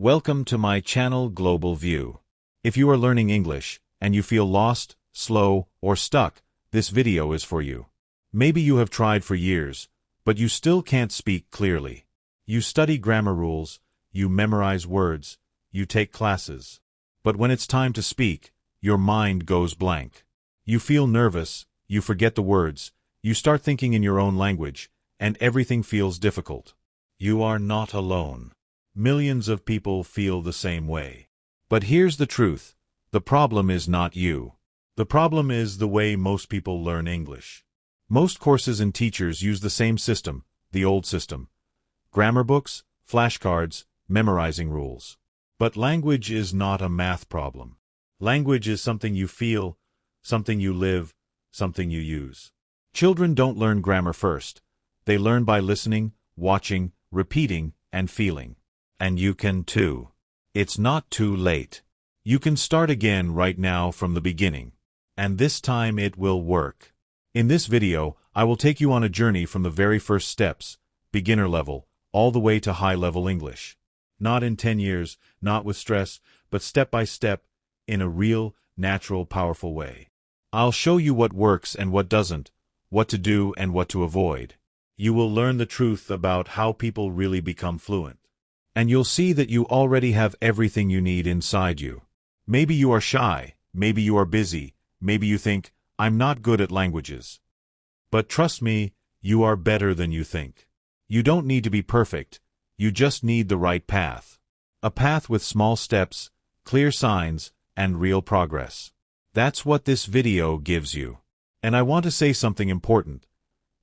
Welcome to my channel Global View. If you are learning English, and you feel lost, slow, or stuck, this video is for you. Maybe you have tried for years, but you still can't speak clearly. You study grammar rules, you memorize words, you take classes. But when it's time to speak, your mind goes blank. You feel nervous, you forget the words, you start thinking in your own language, and everything feels difficult. You are not alone. Millions of people feel the same way. But here's the truth. The problem is not you. The problem is the way most people learn English. Most courses and teachers use the same system, the old system. Grammar books, flashcards, memorizing rules. But language is not a math problem. Language is something you feel, something you live, something you use. Children don't learn grammar first. They learn by listening, watching, repeating, and feeling. And you can too. It's not too late. You can start again right now from the beginning. And this time it will work. In this video, I will take you on a journey from the very first steps, beginner level, all the way to high-level English. Not in 10 years, not with stress, but step by step, in a real, natural, powerful way. I'll show you what works and what doesn't, what to do and what to avoid. You will learn the truth about how people really become fluent. And you'll see that you already have everything you need inside you. Maybe you are shy, maybe you are busy, maybe you think, I'm not good at languages. But trust me, you are better than you think. You don't need to be perfect, you just need the right path. A path with small steps, clear signs, and real progress. That's what this video gives you. And I want to say something important.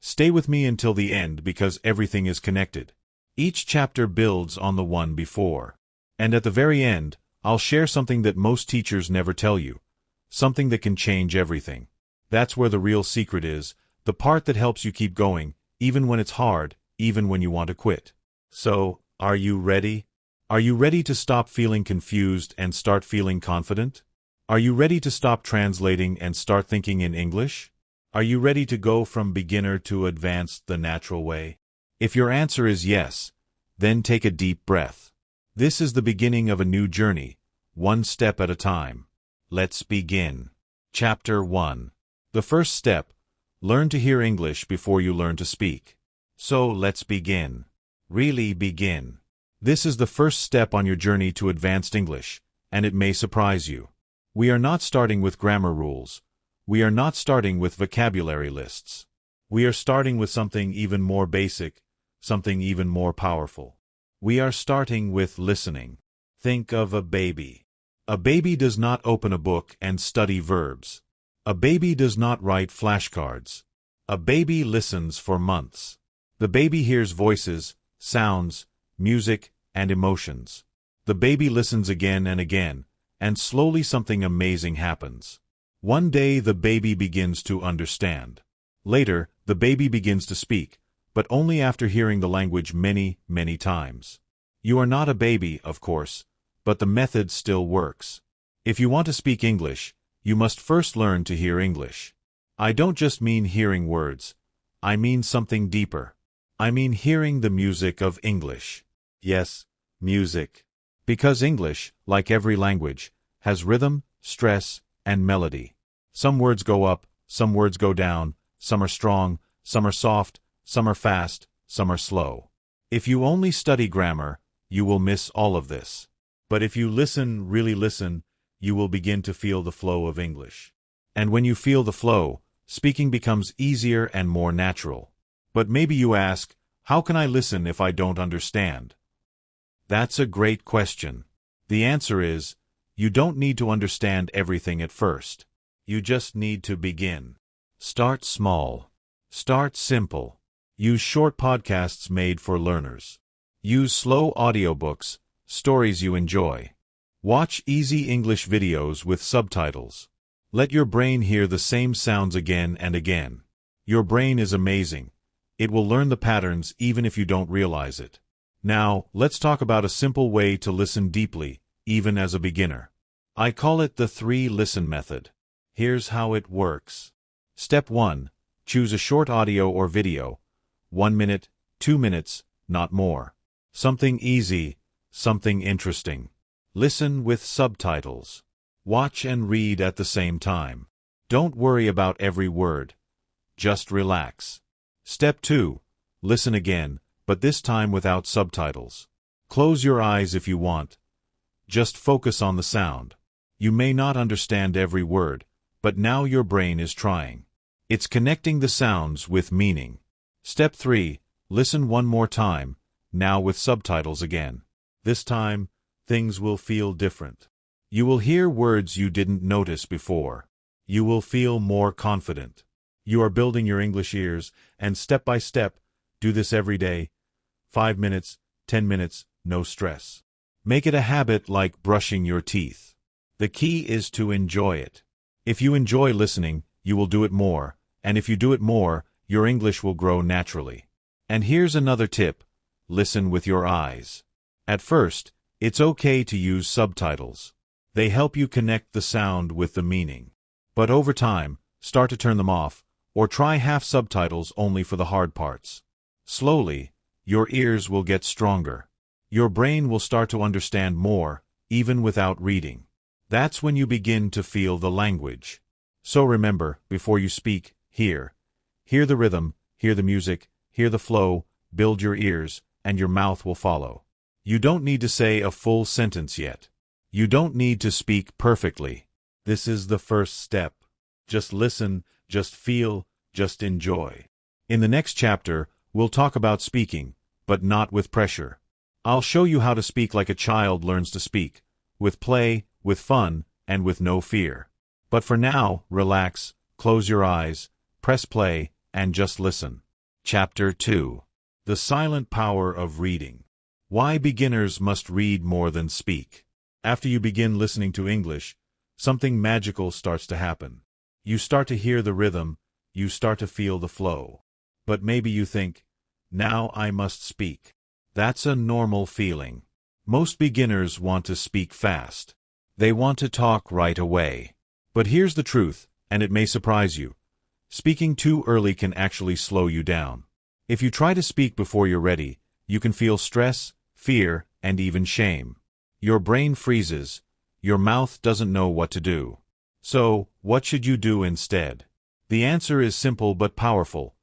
Stay with me until the end because everything is connected. Each chapter builds on the one before. And at the very end, I'll share something that most teachers never tell you. Something that can change everything. That's where the real secret is, the part that helps you keep going, even when it's hard, even when you want to quit. So, are you ready? Are you ready to stop feeling confused and start feeling confident? Are you ready to stop translating and start thinking in English? Are you ready to go from beginner to advanced the natural way? If your answer is yes, then take a deep breath. This is the beginning of a new journey, one step at a time. Let's begin. Chapter 1. The first step, learn to hear English before you learn to speak. So let's begin. Really begin. This is the first step on your journey to advanced English, and it may surprise you. We are not starting with grammar rules. We are not starting with vocabulary lists. We are starting with something even more basic, something even more powerful. We are starting with listening. Think of a baby. A baby does not open a book and study verbs. A baby does not write flashcards. A baby listens for months. The baby hears voices, sounds, music, and emotions. The baby listens again and again, and slowly something amazing happens. One day the baby begins to understand. Later, the baby begins to speak, but only after hearing the language many, many times. You are not a baby, of course, but the method still works. If you want to speak English, you must first learn to hear English. I don't just mean hearing words. I mean something deeper. I mean hearing the music of English. Yes, music. Because English, like every language, has rhythm, stress, and melody. Some words go up, some words go down, some are strong, some are soft, some are fast, some are slow. If you only study grammar, you will miss all of this. But if you listen, really listen, you will begin to feel the flow of English. And when you feel the flow, speaking becomes easier and more natural. But maybe you ask, how can I listen if I don't understand? That's a great question. The answer is, you don't need to understand everything at first. You just need to begin. Start small. Start simple. Use short podcasts made for learners. Use slow audiobooks, stories you enjoy. Watch easy English videos with subtitles. Let your brain hear the same sounds again and again. Your brain is amazing. It will learn the patterns even if you don't realize it. Now, let's talk about a simple way to listen deeply, even as a beginner. I call it the 3-listen method. Here's how it works. Step 1. Choose a short audio or video. 1 minute, 2 minutes, not more. Something easy, something interesting. Listen with subtitles. Watch and read at the same time. Don't worry about every word. Just relax. Step 2. Listen again, but this time without subtitles. Close your eyes if you want. Just focus on the sound. You may not understand every word, but now your brain is trying. It's connecting the sounds with meaning. Step 3. Listen one more time, now with subtitles again. This time, things will feel different. You will hear words you didn't notice before. You will feel more confident. You are building your English ears, and step by step, do this every day. 5 minutes, 10 minutes, no stress. Make it a habit like brushing your teeth. The key is to enjoy it. If you enjoy listening, you will do it more, and if you do it more, your English will grow naturally. And here's another tip: listen with your eyes. At first, it's okay to use subtitles. They help you connect the sound with the meaning. But over time, start to turn them off, or try half subtitles only for the hard parts. Slowly, your ears will get stronger. Your brain will start to understand more, even without reading. That's when you begin to feel the language. So remember, before you speak, hear. Hear the rhythm, hear the music, hear the flow, build your ears, and your mouth will follow. You don't need to say a full sentence yet. You don't need to speak perfectly. This is the first step. Just listen, just feel, just enjoy. In the next chapter, we'll talk about speaking, but not with pressure. I'll show you how to speak like a child learns to speak, with play, with fun, and with no fear. But for now, relax, close your eyes, press play, and just listen. Chapter 2. The Silent Power of Reading. Why beginners must read more than speak. After you begin listening to English, something magical starts to happen. You start to hear the rhythm, you start to feel the flow. But maybe you think, now I must speak. That's a normal feeling. Most beginners want to speak fast. They want to talk right away. But here's the truth, and it may surprise you. Speaking too early can actually slow you down. If you try to speak before you're ready, you can feel stress, fear, and even shame. Your brain freezes. Your mouth doesn't know what to do. So, what should you do instead? The answer is simple but powerful.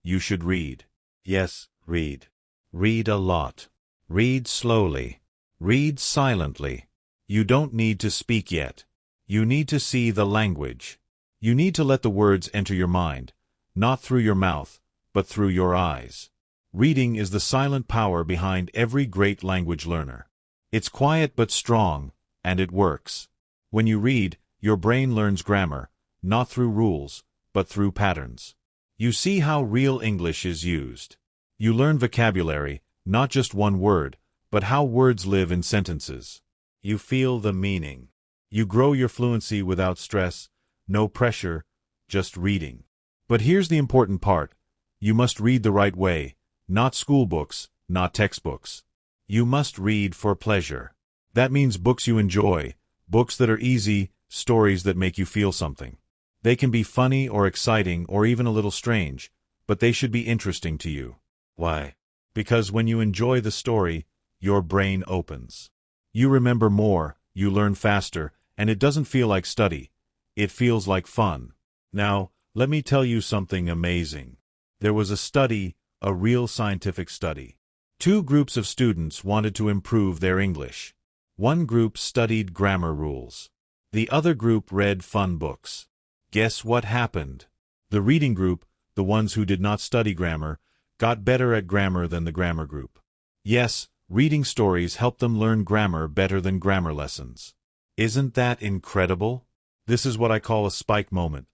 You should read. Yes, read. Read a lot. Read slowly. Read silently. You don't need to speak yet. You need to see the language. You need to let the words enter your mind, not through your mouth, but through your eyes. Reading is the silent power behind every great language learner. It's quiet but strong, and it works. When you read, your brain learns grammar, not through rules, but through patterns. You see how real English is used. You learn vocabulary, not just one word, but how words live in sentences. You feel the meaning. You grow your fluency without stress, no pressure, just reading. But here's the important part. You must read the right way, not school books, not textbooks. You must read for pleasure. That means books you enjoy, books that are easy, stories that make you feel something. They can be funny or exciting or even a little strange, but they should be interesting to you. Why? Because when you enjoy the story, your brain opens. You remember more, you learn faster, and it doesn't feel like study. It feels like fun. Now, let me tell you something amazing. There was a study, a real scientific study. 2 groups of students wanted to improve their English. One group studied grammar rules. The other group read fun books. Guess what happened? The reading group, the ones who did not study grammar, got better at grammar than the grammar group. Yes, reading stories helped them learn grammar better than grammar lessons. Isn't that incredible? This is what I call a spike moment.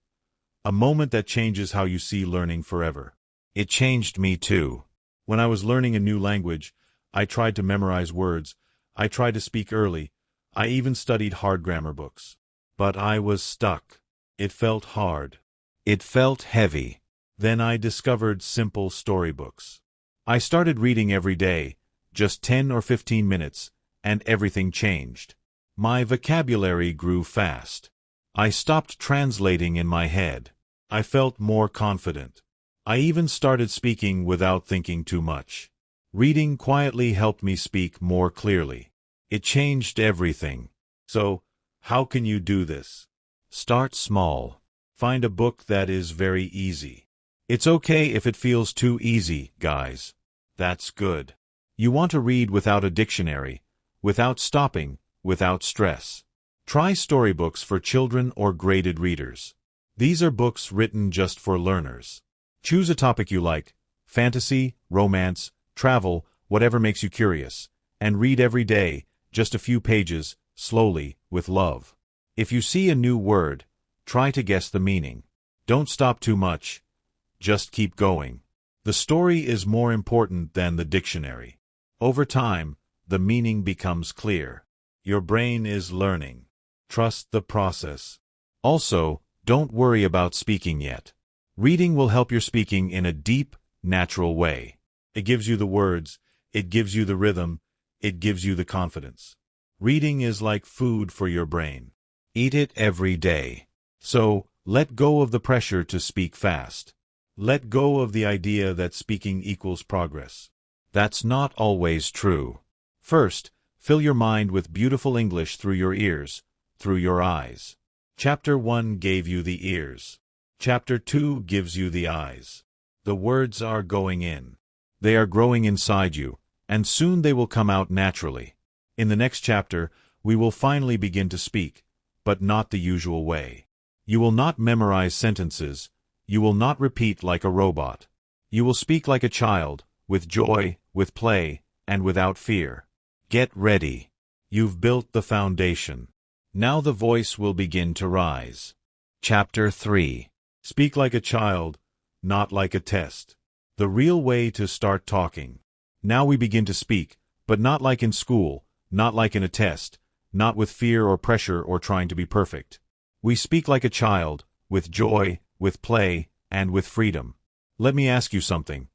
A moment that changes how you see learning forever. It changed me too. When I was learning a new language, I tried to memorize words. I tried to speak early. I even studied hard grammar books. But I was stuck. It felt hard. It felt heavy. Then I discovered simple storybooks. I started reading every day, just 10 or 15 minutes, and everything changed. My vocabulary grew fast. I stopped translating in my head. I felt more confident. I even started speaking without thinking too much. Reading quietly helped me speak more clearly. It changed everything. So, how can you do this? Start small. Find a book that is very easy. It's okay if it feels too easy, guys. That's good. You want to read without a dictionary, without stopping, without stress. Try storybooks for children or graded readers. These are books written just for learners. Choose a topic you like, fantasy, romance, travel, whatever makes you curious, and read every day, just a few pages, slowly, with love. If you see a new word, try to guess the meaning. Don't stop too much. Just keep going. The story is more important than the dictionary. Over time, the meaning becomes clear. Your brain is learning. Trust the process. Also, don't worry about speaking yet. Reading will help your speaking in a deep, natural way. It gives you the words, it gives you the rhythm, it gives you the confidence. Reading is like food for your brain. Eat it every day. So, let go of the pressure to speak fast. Let go of the idea that speaking equals progress. That's not always true. First, fill your mind with beautiful English through your ears, through your eyes. Chapter 1 gave you the ears. Chapter 2 gives you the eyes. The words are going in. They are growing inside you, and soon they will come out naturally. In the next chapter, we will finally begin to speak, but not the usual way. You will not memorize sentences. You will not repeat like a robot. You will speak like a child, with joy, with play, and without fear. Get ready. You've built the foundation. Now the voice will begin to rise. Chapter 3. Speak like a child, not like a test. The real way to start talking. Now we begin to speak, but not like in school, not like in a test, not with fear or pressure or trying to be perfect. We speak like a child, with joy, with play, and with freedom. Let me ask you something.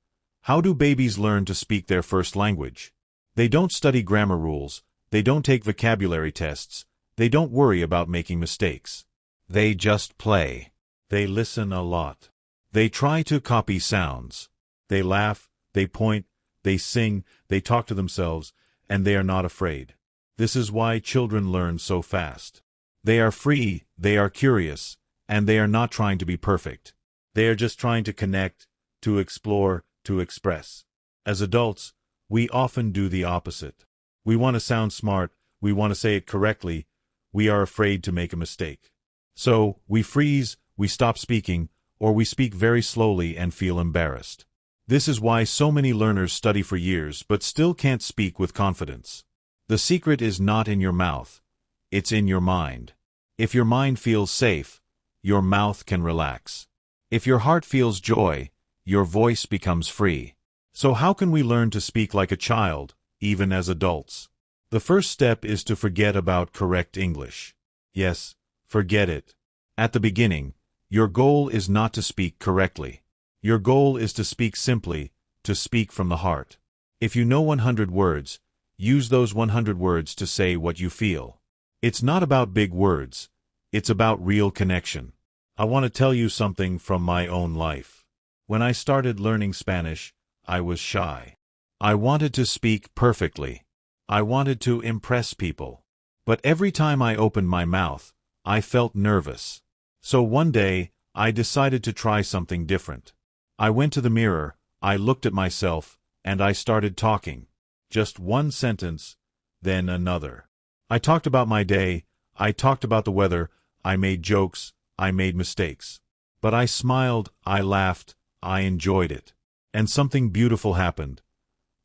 How do babies learn to speak their first language? They don't study grammar rules, they don't take vocabulary tests, they don't worry about making mistakes. They just play. They listen a lot. They try to copy sounds. They laugh, they point, they sing, they talk to themselves, and they are not afraid. This is why children learn so fast. They are free, they are curious, and they are not trying to be perfect. They are just trying to connect, to explore, to express. As adults, we often do the opposite. We want to sound smart, we want to say it correctly, we are afraid to make a mistake. So, we freeze, we stop speaking, or we speak very slowly and feel embarrassed. This is why so many learners study for years but still can't speak with confidence. The secret is not in your mouth, it's in your mind. If your mind feels safe, your mouth can relax. If your heart feels joy, your voice becomes free. So how can we learn to speak like a child, even as adults? The first step is to forget about correct English. Yes, forget it. At the beginning, your goal is not to speak correctly. Your goal is to speak simply, to speak from the heart. If you know 100 words, use those 100 words to say what you feel. It's not about big words. It's about real connection. I want to tell you something from my own life. When I started learning Spanish, I was shy. I wanted to speak perfectly. I wanted to impress people. But every time I opened my mouth, I felt nervous. So one day, I decided to try something different. I went to the mirror, I looked at myself, and I started talking. Just one sentence, then another. I talked about my day, I talked about the weather, I made jokes, I made mistakes. But I smiled, I laughed, I enjoyed it. And something beautiful happened.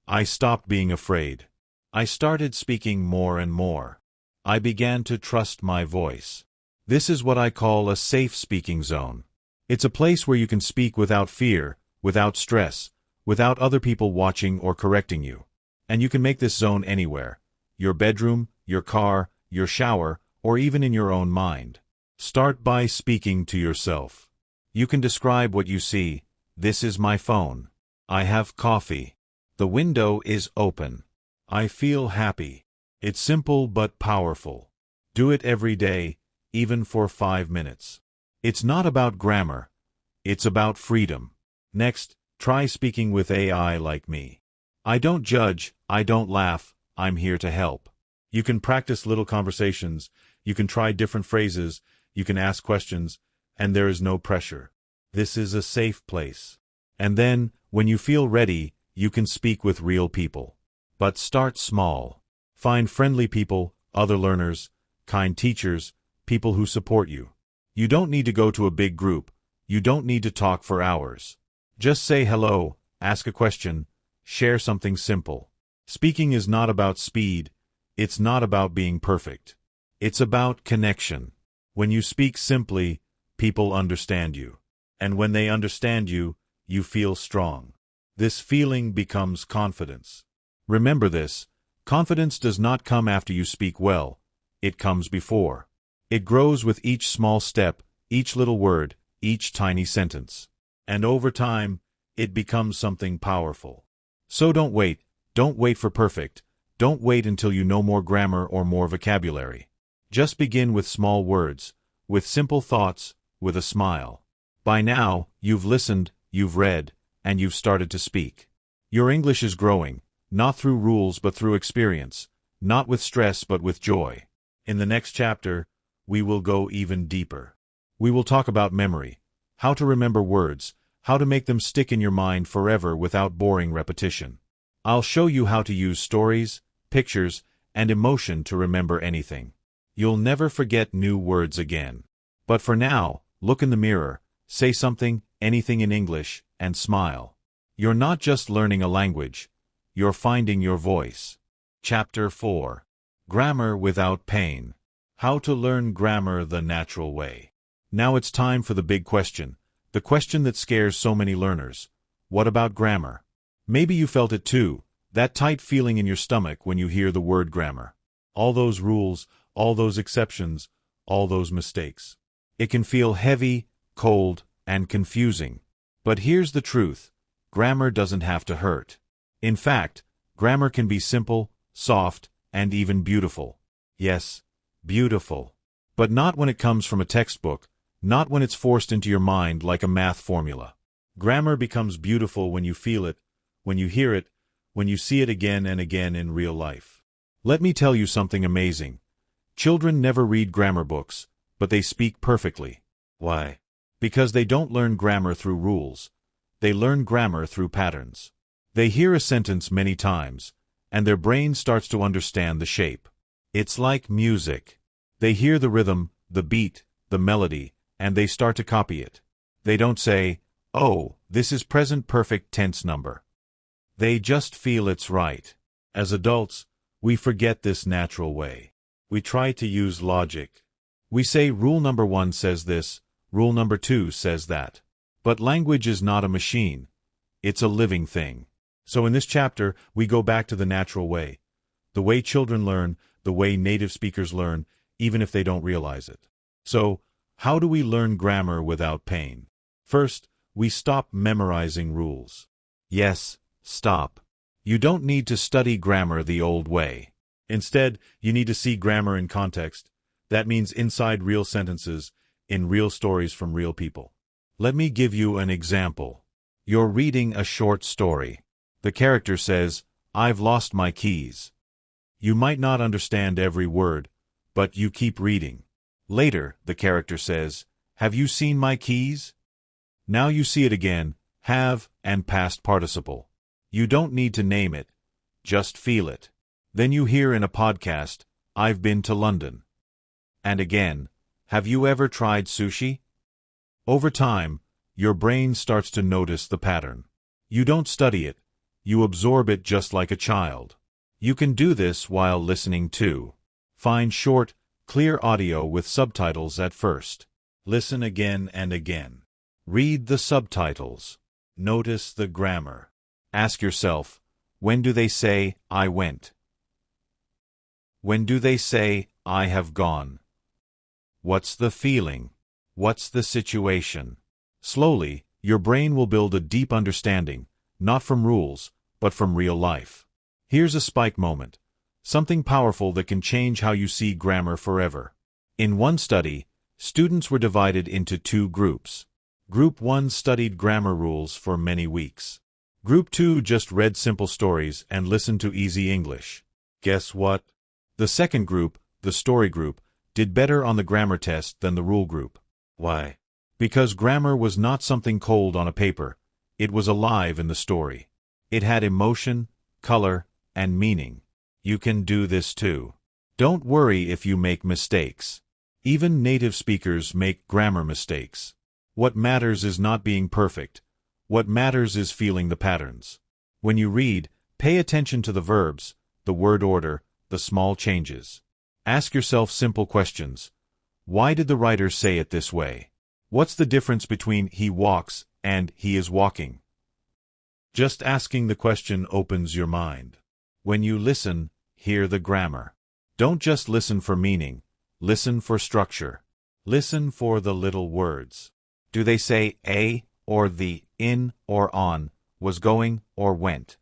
I stopped being afraid. I started speaking more and more. I began to trust my voice. This is what I call a safe speaking zone. It's a place where you can speak without fear, without stress, without other people watching or correcting you. And you can make this zone anywhere. Your bedroom, your car, your shower, or even in your own mind. Start by speaking to yourself. You can describe what you see. This is my phone. I have coffee. The window is open. I feel happy. It's simple but powerful. Do it every day, even for 5 minutes. It's not about grammar. It's about freedom. Next, try speaking with AI like me. I don't judge, I don't laugh, I'm here to help. You can practice little conversations, you can try different phrases, you can ask questions, and there is no pressure. This is a safe place. And then, when you feel ready, you can speak with real people. But start small. Find friendly people, other learners, kind teachers, people who support you. You don't need to go to a big group. You don't need to talk for hours. Just say hello, ask a question, share something simple. Speaking is not about speed. It's not about being perfect. It's about connection. When you speak simply, people understand you. And when they understand you, you feel strong. This feeling becomes confidence. Remember this, confidence does not come after you speak well. It comes before. It grows with each small step, each little word, each tiny sentence. And over time, it becomes something powerful. So don't wait for perfect. Don't wait until you know more grammar or more vocabulary. Just begin with small words, with simple thoughts, with a smile. By now, you've listened, you've read, and you've started to speak. Your English is growing, not through rules but through experience, not with stress but with joy. In the next chapter, we will go even deeper. We will talk about memory, how to remember words, how to make them stick in your mind forever without boring repetition. I'll show you how to use stories, pictures, and emotion to remember anything. You'll never forget new words again. But for now, look in the mirror, say something, anything in English, and smile. You're not just learning a language, you're finding your voice. Chapter 4. Grammar Without Pain. How to learn grammar the natural way. Now it's time for the big question, the question that scares so many learners. What about grammar? Maybe you felt it too, that tight feeling in your stomach when you hear the word grammar. All those rules, all those exceptions, all those mistakes. It can feel heavy, cold, and confusing. But here's the truth, grammar doesn't have to hurt. In fact, grammar can be simple, soft, and even beautiful. Yes, beautiful. But not when it comes from a textbook, not when it's forced into your mind like a math formula. Grammar becomes beautiful when you feel it, when you hear it, when you see it again and again in real life. Let me tell you something amazing. Children never read grammar books, but they speak perfectly. Why? Because they don't learn grammar through rules. They learn grammar through patterns. They hear a sentence many times, and their brain starts to understand the shape. It's like music. They hear the rhythm, the beat, the melody, and they start to copy it. They don't say, "Oh, this is present perfect tense number." They just feel it's right. As adults, we forget this natural way. We try to use logic. We say rule number 1 says this, rule number 2 says that. But language is not a machine. It's a living thing. So in this chapter, we go back to the natural way. The way children learn, the way native speakers learn, even if they don't realize it. So, how do we learn grammar without pain? First, we stop memorizing rules. Yes, stop. You don't need to study grammar the old way. Instead, you need to see grammar in context. That means inside real sentences, in real stories from real people. Let me give you an example. You're reading a short story. The character says, "I've lost my keys." You might not understand every word, but you keep reading. Later, the character says, "Have you seen my keys?" Now you see it again, have and past participle. You don't need to name it, just feel it. Then you hear in a podcast, "I've been to London." And again, "Have you ever tried sushi?" Over time, your brain starts to notice the pattern. You don't study it, you absorb it just like a child. You can do this while listening too. Find short, clear audio with subtitles at first. Listen again and again. Read the subtitles. Notice the grammar. Ask yourself, when do they say, "I went"? When do they say, "I have gone"? What's the feeling? What's the situation? Slowly, your brain will build a deep understanding, not from rules, but from real life. Here's a spike moment. Something powerful that can change how you see grammar forever. In one study, students were divided into 2 groups. Group 1 studied grammar rules for many weeks. Group 2 just read simple stories and listened to easy English. Guess what? The second group, the story group, did better on the grammar test than the rule group. Why? Because grammar was not something cold on a paper. It was alive in the story. It had emotion, color, and meaning. You can do this too. Don't worry if you make mistakes. Even native speakers make grammar mistakes. What matters is not being perfect. What matters is feeling the patterns. When you read, pay attention to the verbs, the word order, the small changes. Ask yourself simple questions. Why did the writer say it this way? What's the difference between he walks and he is walking? Just asking the question opens your mind. When you listen, hear the grammar. Don't just listen for meaning. Listen for structure. Listen for the little words. Do they say a or the, in or on, was going or went?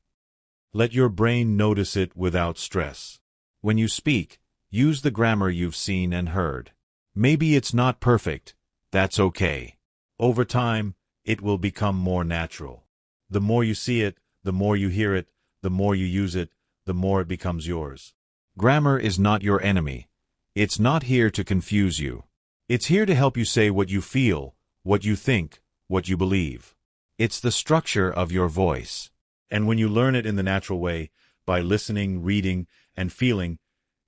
Let your brain notice it without stress. When you speak, use the grammar you've seen and heard. Maybe it's not perfect. That's okay. Over time, it will become more natural. The more you see it, the more you hear it, the more you use it, the more it becomes yours. Grammar is not your enemy. It's not here to confuse you. It's here to help you say what you feel, what you think, what you believe. It's the structure of your voice. And when you learn it in the natural way, by listening, reading, and feeling,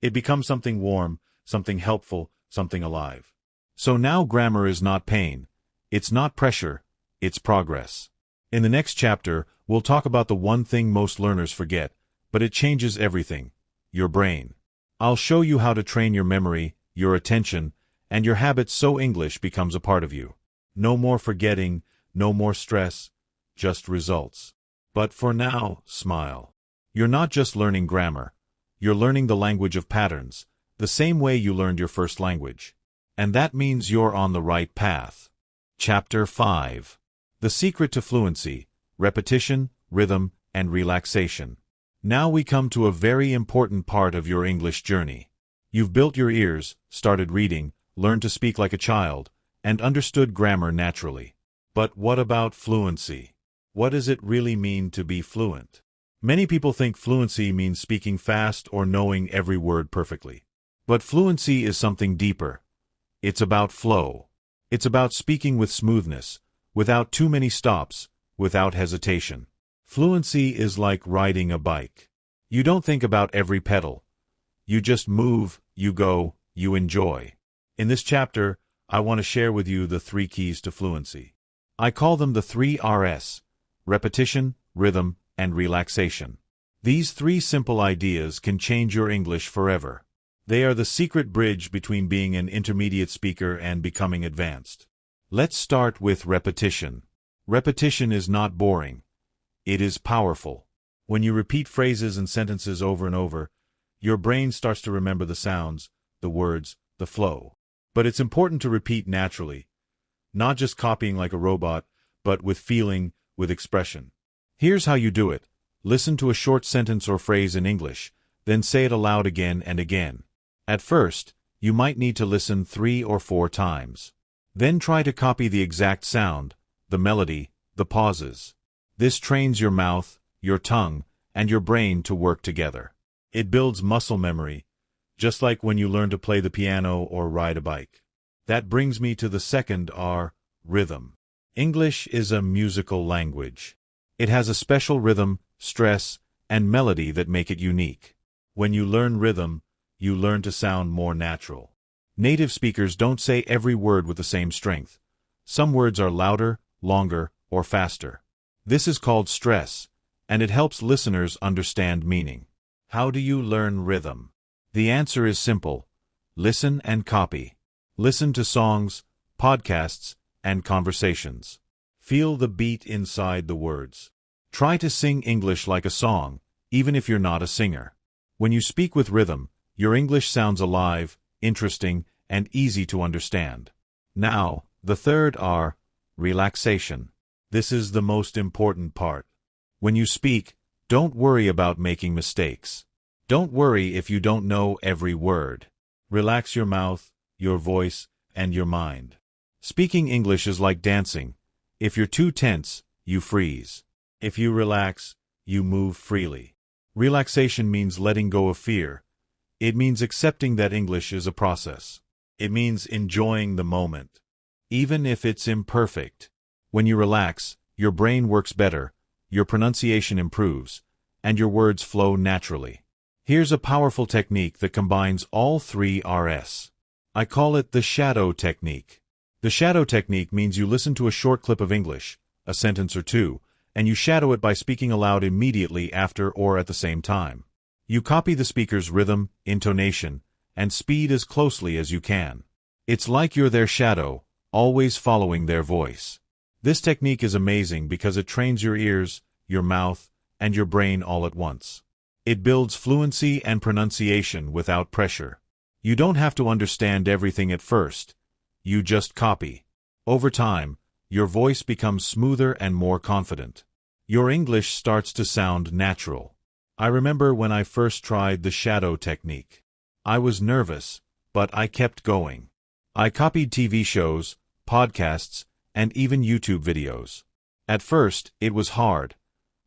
it becomes something warm, something helpful, something alive. So now grammar is not pain. It's not pressure. It's progress. In the next chapter, we'll talk about the one thing most learners forget, but it changes everything: your brain. I'll show you how to train your memory, your attention, and your habits so English becomes a part of you. No more forgetting, no more stress, just results. But for now, smile. You're not just learning grammar. You're learning the language of patterns, the same way you learned your first language. And that means you're on the right path. Chapter 5. The Secret to Fluency: Repetition, Rhythm, and Relaxation. Now we come to a very important part of your English journey. You've built your ears, started reading, learned to speak like a child, and understood grammar naturally. But what about fluency? What does it really mean to be fluent? Many people think fluency means speaking fast or knowing every word perfectly. But fluency is something deeper. It's about flow. It's about speaking with smoothness, without too many stops, without hesitation. Fluency is like riding a bike. You don't think about every pedal. You just move, you go, you enjoy. In this chapter, I want to share with you the 3 keys to fluency. I call them the 3 Rs: repetition, rhythm, and relaxation. These 3 simple ideas can change your English forever. They are the secret bridge between being an intermediate speaker and becoming advanced. Let's start with repetition. Repetition is not boring. It is powerful. When you repeat phrases and sentences over and over, your brain starts to remember the sounds, the words, the flow. But it's important to repeat naturally, not just copying like a robot, but with feeling, with expression. Here's how you do it. Listen to a short sentence or phrase in English, then say it aloud again and again. At first, you might need to listen 3 or 4 times. Then try to copy the exact sound, the melody, the pauses. This trains your mouth, your tongue, and your brain to work together. It builds muscle memory, just like when you learn to play the piano or ride a bike. That brings me to the second R, rhythm. English is a musical language. It has a special rhythm, stress, and melody that make it unique. When you learn rhythm, you learn to sound more natural. Native speakers don't say every word with the same strength. Some words are louder, longer, or faster. This is called stress, and it helps listeners understand meaning. How do you learn rhythm? The answer is simple. Listen and copy. Listen to songs, podcasts, and conversations. Feel the beat inside the words. Try to sing English like a song, even if you're not a singer. When you speak with rhythm, your English sounds alive, interesting, and easy to understand. Now, the third R, relaxation. This is the most important part. When you speak, don't worry about making mistakes. Don't worry if you don't know every word. Relax your mouth, your voice, and your mind. Speaking English is like dancing. If you're too tense, you freeze. If you relax, you move freely. Relaxation means letting go of fear. It means accepting that English is a process. It means enjoying the moment, even if it's imperfect. When you relax, your brain works better, your pronunciation improves, and your words flow naturally. Here's a powerful technique that combines all three Rs. I call it the shadow technique. The shadow technique means you listen to a short clip of English, a sentence or two, and you shadow it by speaking aloud immediately after or at the same time. You copy the speaker's rhythm, intonation, and speed as closely as you can. It's like you're their shadow, always following their voice. This technique is amazing because it trains your ears, your mouth, and your brain all at once. It builds fluency and pronunciation without pressure. You don't have to understand everything at first. You just copy. Over time, your voice becomes smoother and more confident. Your English starts to sound natural. I remember when I first tried the shadow technique. I was nervous, but I kept going. I copied TV shows, podcasts, and even YouTube videos. At first, it was hard.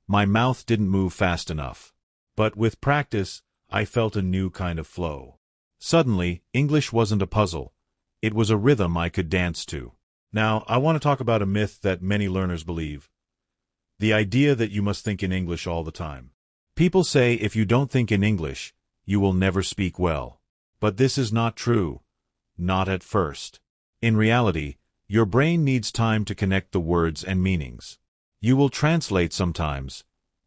My mouth didn't move fast enough. But with practice, I felt a new kind of flow. Suddenly, English wasn't a puzzle. It was a rhythm I could dance to. Now, I want to talk about a myth that many learners believe. The idea that you must think in English all the time. People say if you don't think in English, you will never speak well. But this is not true. Not at first. In reality, your brain needs time to connect the words and meanings. You will translate sometimes.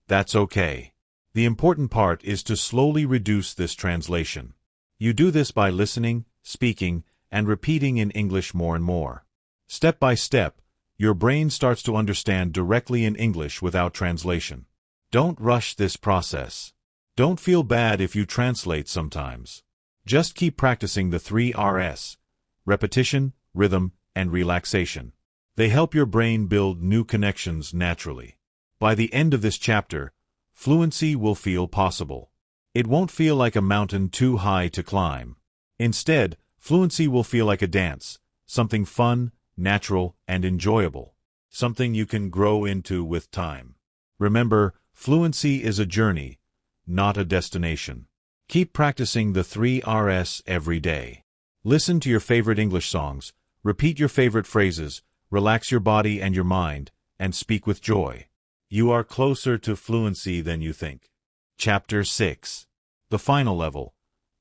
That's okay. The important part is to slowly reduce this translation. You do this by listening, speaking, and repeating in English more and more. Step by step, your brain starts to understand directly in English without translation. Don't rush this process. Don't feel bad if you translate sometimes. Just keep practicing the three Rs: repetition, rhythm, and relaxation. They help your brain build new connections naturally. By the end of this chapter, fluency will feel possible. It won't feel like a mountain too high to climb. Instead, fluency will feel like a dance, something fun, natural, and enjoyable. Something you can grow into with time. Remember, fluency is a journey, not a destination. Keep practicing the three Rs every day. Listen to your favorite English songs, repeat your favorite phrases, relax your body and your mind, and speak with joy. You are closer to fluency than you think. Chapter 6. The final level.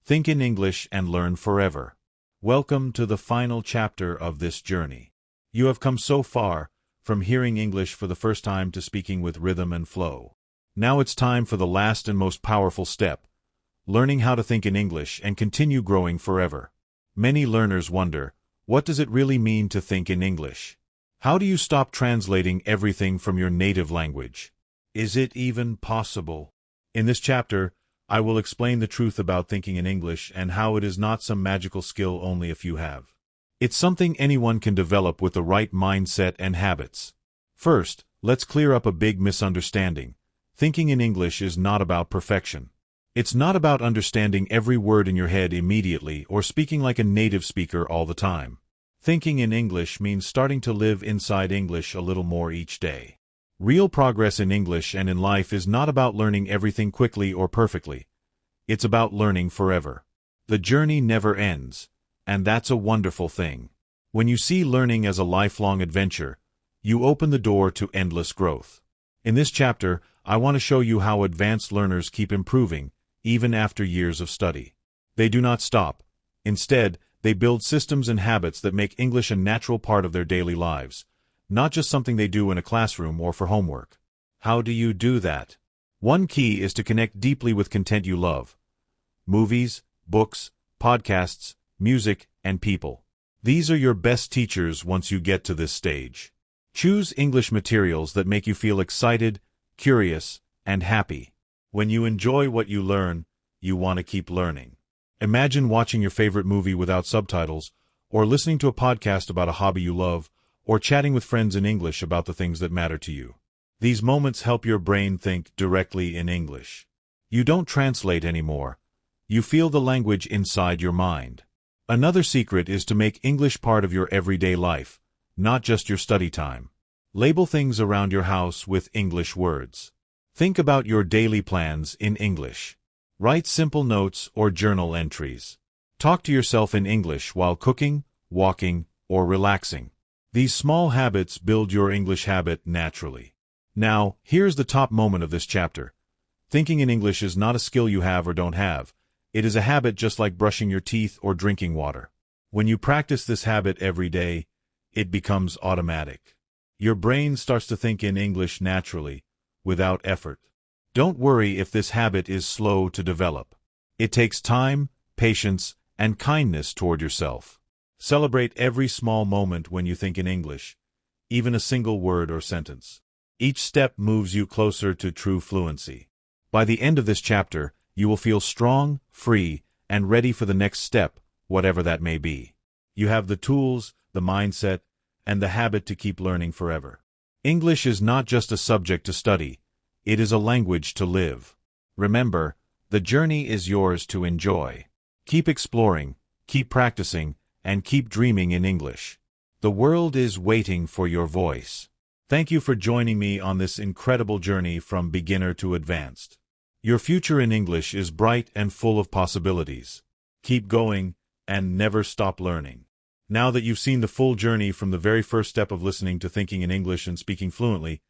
Think in English and learn forever. Welcome to the final chapter of this journey. You have come so far, from hearing English for the first time to speaking with rhythm and flow. Now it's time for the last and most powerful step, learning how to think in English and continue growing forever. Many learners wonder, what does it really mean to think in English? How do you stop translating everything from your native language? Is it even possible? In this chapter, I will explain the truth about thinking in English and how it is not some magical skill only a few have. It's something anyone can develop with the right mindset and habits. First, let's clear up a big misunderstanding. Thinking in English is not about perfection. It's not about understanding every word in your head immediately or speaking like a native speaker all the time. Thinking in English means starting to live inside English a little more each day. Real progress in English and in life is not about learning everything quickly or perfectly. It's about learning forever. The journey never ends, and that's a wonderful thing. When you see learning as a lifelong adventure, you open the door to endless growth. In this chapter, I want to show you how advanced learners keep improving, even after years of study. They do not stop. Instead, they build systems and habits that make English a natural part of their daily lives, not just something they do in a classroom or for homework. How do you do that? One key is to connect deeply with content you love. Movies, books, podcasts, music, and people. These are your best teachers once you get to this stage. Choose English materials that make you feel excited, curious, and happy. When you enjoy what you learn, you want to keep learning. Imagine watching your favorite movie without subtitles, or listening to a podcast about a hobby you love, or chatting with friends in English about the things that matter to you. These moments help your brain think directly in English. You don't translate anymore. You feel the language inside your mind. Another secret is to make English part of your everyday life, not just your study time. Label things around your house with English words. Think about your daily plans in English. Write simple notes or journal entries. Talk to yourself in English while cooking, walking, or relaxing. These small habits build your English habit naturally. Now, here's the top moment of this chapter. Thinking in English is not a skill you have or don't have. It is a habit just like brushing your teeth or drinking water. When you practice this habit every day, it becomes automatic. Your brain starts to think in English naturally, without effort. Don't worry if this habit is slow to develop. It takes time, patience, and kindness toward yourself. Celebrate every small moment when you think in English, even a single word or sentence. Each step moves you closer to true fluency. By the end of this chapter, you will feel strong, free, and ready for the next step, whatever that may be. You have the tools, the mindset, and the habit to keep learning forever. English is not just a subject to study, it is a language to live. Remember, the journey is yours to enjoy. Keep exploring, keep practicing, and keep dreaming in English. The world is waiting for your voice. Thank you for joining me on this incredible journey from beginner to advanced. Your future in English is bright and full of possibilities. Keep going and never stop learning. Now that you've seen the full journey from the very first step of listening to thinking in English and speaking fluently,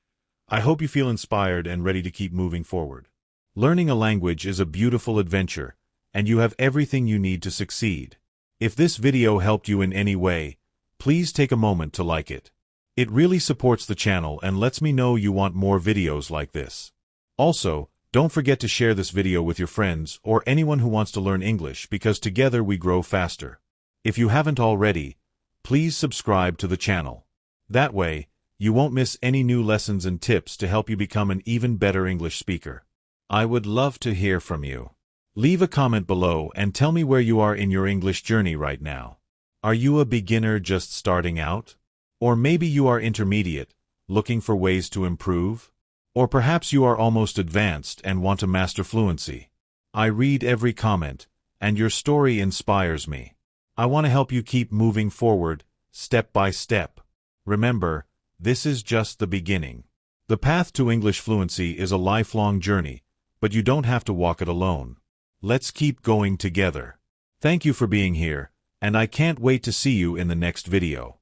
I hope you feel inspired and ready to keep moving forward. Learning a language is a beautiful adventure, and you have everything you need to succeed. If this video helped you in any way, please take a moment to like it. It really supports the channel and lets me know you want more videos like this. Also, don't forget to share this video with your friends or anyone who wants to learn English because together we grow faster. If you haven't already, please subscribe to the channel. That way, you won't miss any new lessons and tips to help you become an even better English speaker. I would love to hear from you. Leave a comment below and tell me where you are in your English journey right now. Are you a beginner just starting out? Or maybe you are intermediate, looking for ways to improve? Or perhaps you are almost advanced and want to master fluency. I read every comment, and your story inspires me. I want to help you keep moving forward, step by step. Remember, this is just the beginning. The path to English fluency is a lifelong journey, but you don't have to walk it alone. Let's keep going together. Thank you for being here, and I can't wait to see you in the next video.